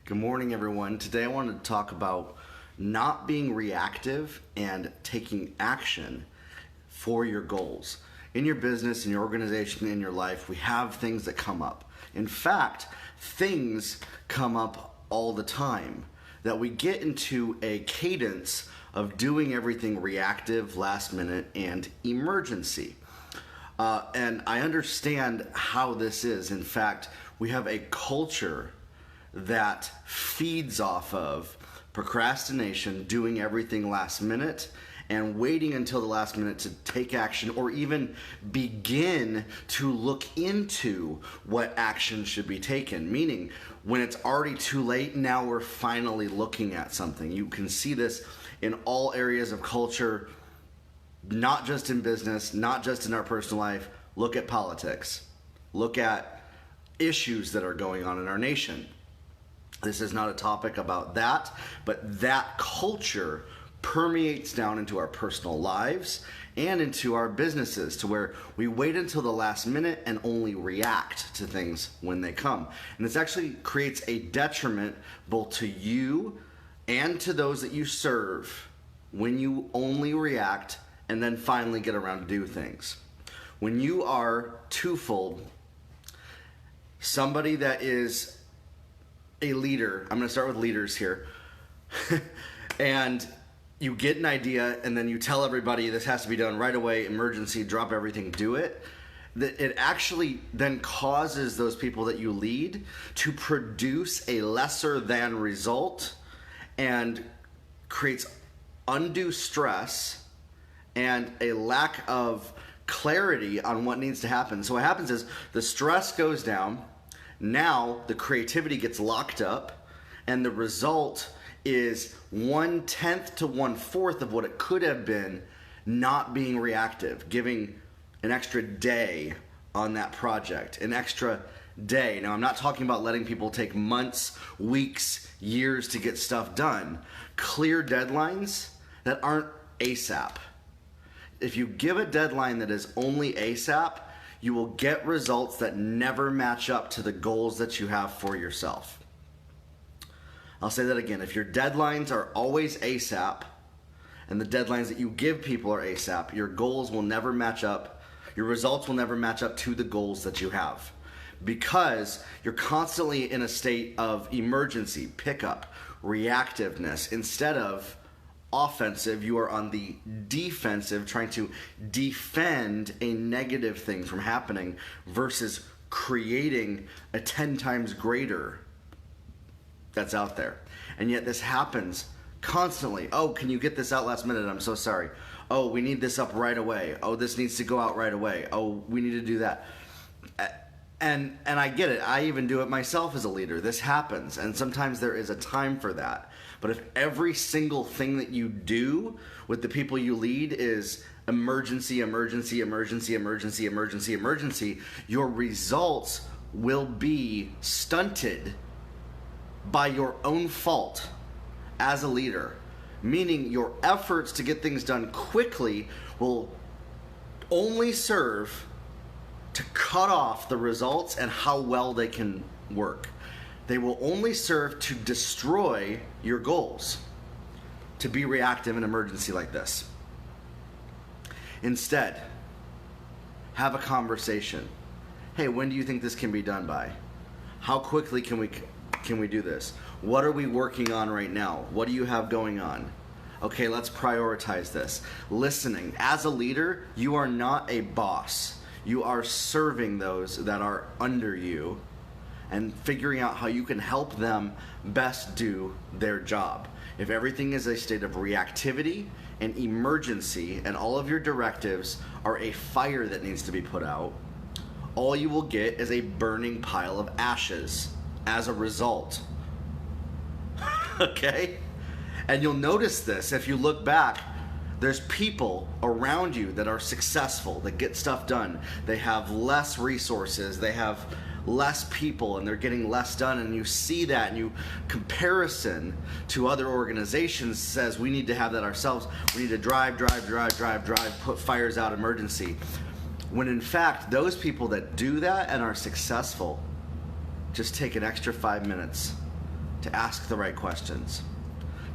Good morning, everyone. Today I wanted to talk about not being reactive and taking action for your goals. In your business, in your organization, in your life, we have things that come up. In fact, things come up all the time that we get into a cadence of doing everything reactive, last minute, and emergency. And I understand how this is. In fact, we have a culture that feeds off of procrastination, doing everything last minute, and waiting until the last minute to take action or even begin to look into what action should be taken. Meaning, when it's already too late, now we're finally looking at something. You can see this in all areas of culture, not just in business, not just in our personal life. Look at politics. Look at issues that are going on in our nation. This is not a topic about that, but that culture permeates down into our personal lives and into our businesses to where we wait until the last minute and only react to things when they come. And this actually creates a detriment both to you and to those that you serve when you only react and then finally get around to do things. When you are twofold, somebody that is a leader, I'm going to start with leaders here, and you get an idea and then you tell everybody this has to be done right away, emergency, drop everything, do it, that it actually then causes those people that you lead to produce a lesser than result and creates undue stress and a lack of clarity on what needs to happen. So what happens is the stress goes down. Now the creativity gets locked up, and the result is 1/10 to 1/4 of what it could have been not being reactive, giving an extra day on that project, an extra day. Now, I'm not talking about letting people take months, weeks, years to get stuff done. Clear deadlines that aren't ASAP. If you give a deadline that is only ASAP, you will get results that never match up to the goals that you have for yourself. I'll say that again. If your deadlines are always ASAP and the deadlines that you give people are ASAP, your goals will never match up. Your results will never match up to the goals that you have because you're constantly in a state of emergency, pickup, reactiveness instead of offensive. You are on the defensive, trying to defend a negative thing from happening versus creating a 10 times greater that's out there. And yet this happens constantly. Oh, can you get this out last minute? I'm so sorry. Oh, we need this up right away. Oh, this needs to go out right away. Oh, we need to do that. And I get it. I even do it myself as a leader. This happens. And sometimes there is a time for that. But if every single thing that you do with the people you lead is emergency, emergency, emergency, emergency, emergency, emergency, your results will be stunted by your own fault as a leader. Meaning your efforts to get things done quickly will only serve to cut off the results and how well they can work. They will only serve to destroy your goals, to be reactive in an emergency like this. Instead, have a conversation. Hey, when do you think this can be done by? How quickly can we do this? What are we working on right now? What do you have going on? Okay, let's prioritize this. Listening. As a leader, you are not a boss. You are serving those that are under you and figuring out how you can help them best do their job. If everything is a state of reactivity and emergency and all of your directives are a fire that needs to be put out, all you will get is a burning pile of ashes as a result. Okay? And you'll notice this if you look back. There's people around you that are successful, that get stuff done. They have less resources, they have less people, and they're getting less done. And you see that, and you comparison to other organizations says we need to have that ourselves. We need to drive, put fires out, emergency. When in fact, those people that do that and are successful just take an extra 5 minutes to ask the right questions,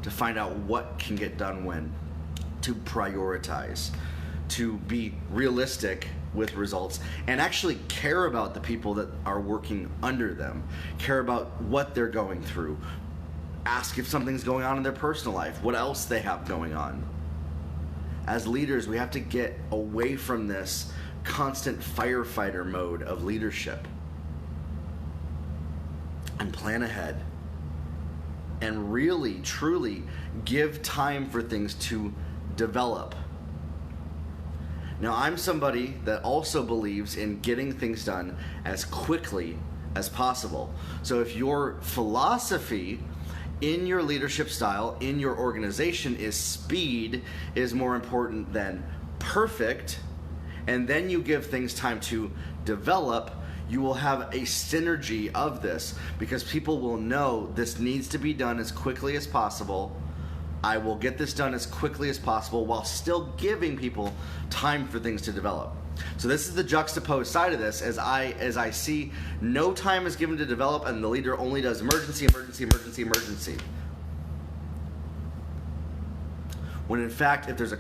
to find out what can get done when, to prioritize, to be realistic with results, and actually care about the people that are working under them, care about what they're going through, ask if something's going on in their personal life, what else they have going on. As leaders, we have to get away from this constant firefighter mode of leadership and plan ahead and really, truly give time for things to develop. Now, I'm somebody that also believes in getting things done as quickly as possible. So if your philosophy in your leadership style, in your organization, is speed is more important than perfect, and then you give things time to develop, you will have a synergy of this, because people will know this needs to be done as quickly as possible. I will get this done as quickly as possible while still giving people time for things to develop. So this is the juxtaposed side of this, as I see no time is given to develop and the leader only does emergency. When in fact, if there's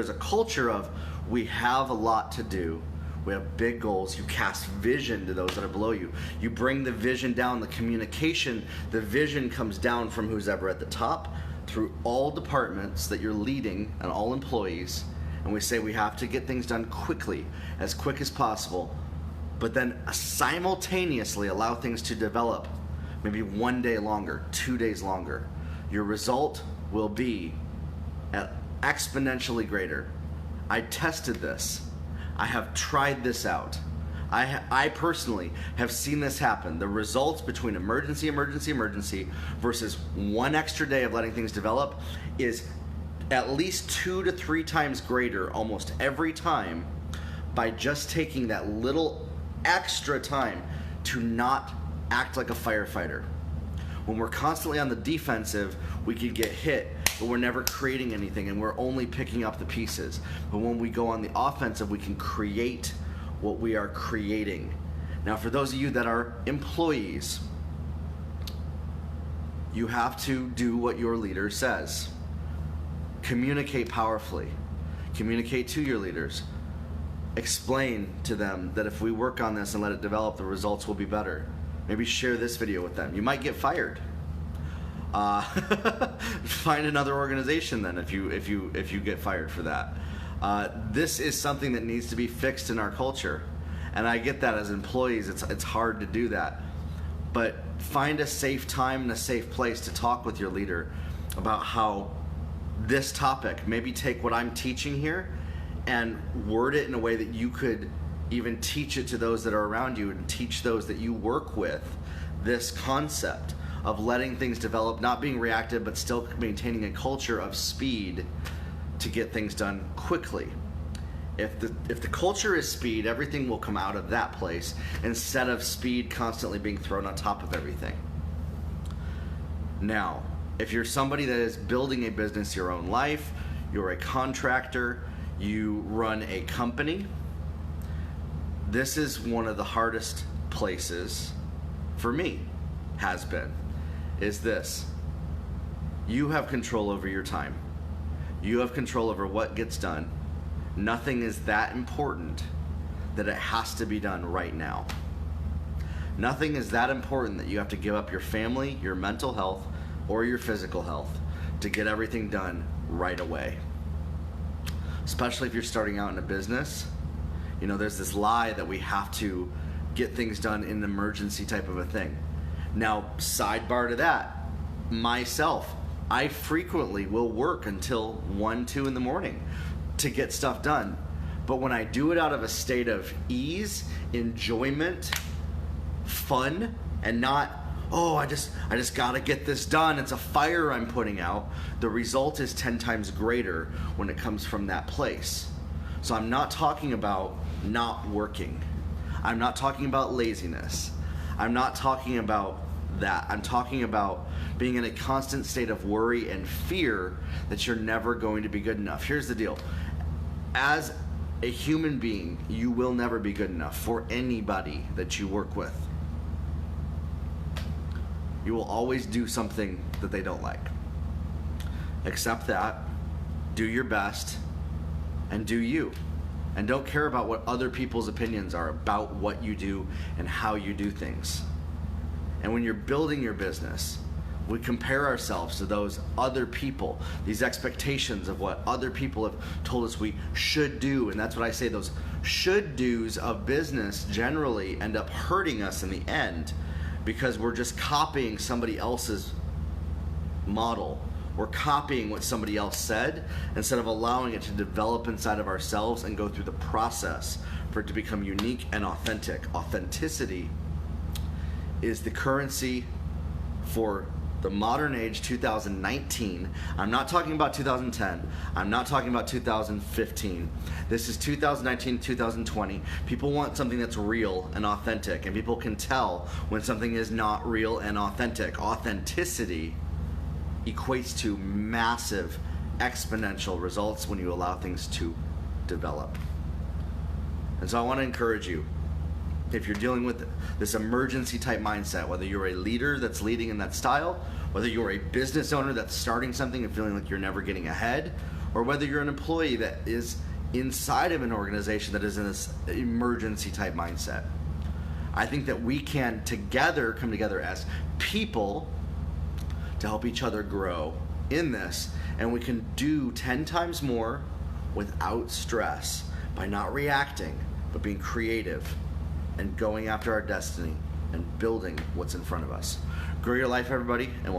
a culture of we have a lot to do, we have big goals, you cast vision to those that are below you. You bring the vision down, the communication, the vision comes down from who's ever at the top through all departments that you're leading and all employees. And we say we have to get things done quickly, as quick as possible, but then simultaneously allow things to develop maybe 1 day longer, 2 days longer. Your result will be exponentially greater. I tested this. I have tried this out. I personally have seen this happen. The results between emergency versus 1 extra day of letting things develop is at least 2 to 3 times greater almost every time, by just taking that little extra time to not act like a firefighter. When we're constantly on the defensive, we could get hit, but we're never creating anything and we're only picking up the pieces. But when we go on the offensive, we can create what we are creating. Now, for those of you that are employees, you have to do what your leader says. Communicate powerfully. Communicate to your leaders. Explain to them that if we work on this and let it develop, the results will be better. Maybe share this video with them. You might get fired. Find another organization then if you get fired for that. This is something that needs to be fixed in our culture, and I get that as employees it's hard to do that. But find a safe time and a safe place to talk with your leader about how this topic, maybe take what I'm teaching here and word it in a way that you could even teach it to those that are around you and teach those that you work with this concept of letting things develop, not being reactive, but still maintaining a culture of speed to get things done quickly. If the culture is speed, everything will come out of that place instead of speed constantly being thrown on top of everything. Now, if you're somebody that is building a business your own life, you're a contractor, you run a company, this is one of the hardest places for me, has been, is this. You have control over your time. You have control over what gets done. Nothing is that important that it has to be done right now. Nothing is that important that you have to give up your family, your mental health, or your physical health to get everything done right away. Especially if you're starting out in a business. You know, there's this lie that we have to get things done in an emergency type of a thing. Now, sidebar to that, myself, I frequently will work until 1, 2 in the morning to get stuff done. But when I do it out of a state of ease, enjoyment, fun, and not, oh, I just gotta get this done, it's a fire I'm putting out, the result is 10 times greater when it comes from that place. So I'm not talking about not working. I'm not talking about laziness. I'm not talking about that. I'm talking about being in a constant state of worry and fear that you're never going to be good enough. Here's the deal. As a human being, you will never be good enough for anybody that you work with. You will always do something that they don't like. Accept that, do your best, and do you. And don't care about what other people's opinions are about what you do and how you do things. And when you're building your business, we compare ourselves to those other people, these expectations of what other people have told us we should do. And that's what I say, those should do's of business generally end up hurting us in the end because we're just copying somebody else's model. We're copying what somebody else said instead of allowing it to develop inside of ourselves and go through the process for it to become unique and authentic. Authenticity is the currency for the modern age, 2019. I'm not talking about 2010. I'm not talking about 2015. This is 2019, 2020. People want something that's real and authentic, and people can tell when something is not real and authentic. Authenticity equates to massive exponential results when you allow things to develop. And so I want to encourage you, if you're dealing with this emergency type mindset, whether you're a leader that's leading in that style, whether you're a business owner that's starting something and feeling like you're never getting ahead, or whether you're an employee that is inside of an organization that is in this emergency type mindset, I think that we can together come together as people to help each other grow in this, and we can do 10 times more without stress by not reacting, but being creative and going after our destiny and building what's in front of us. Grow your life, everybody, and we'll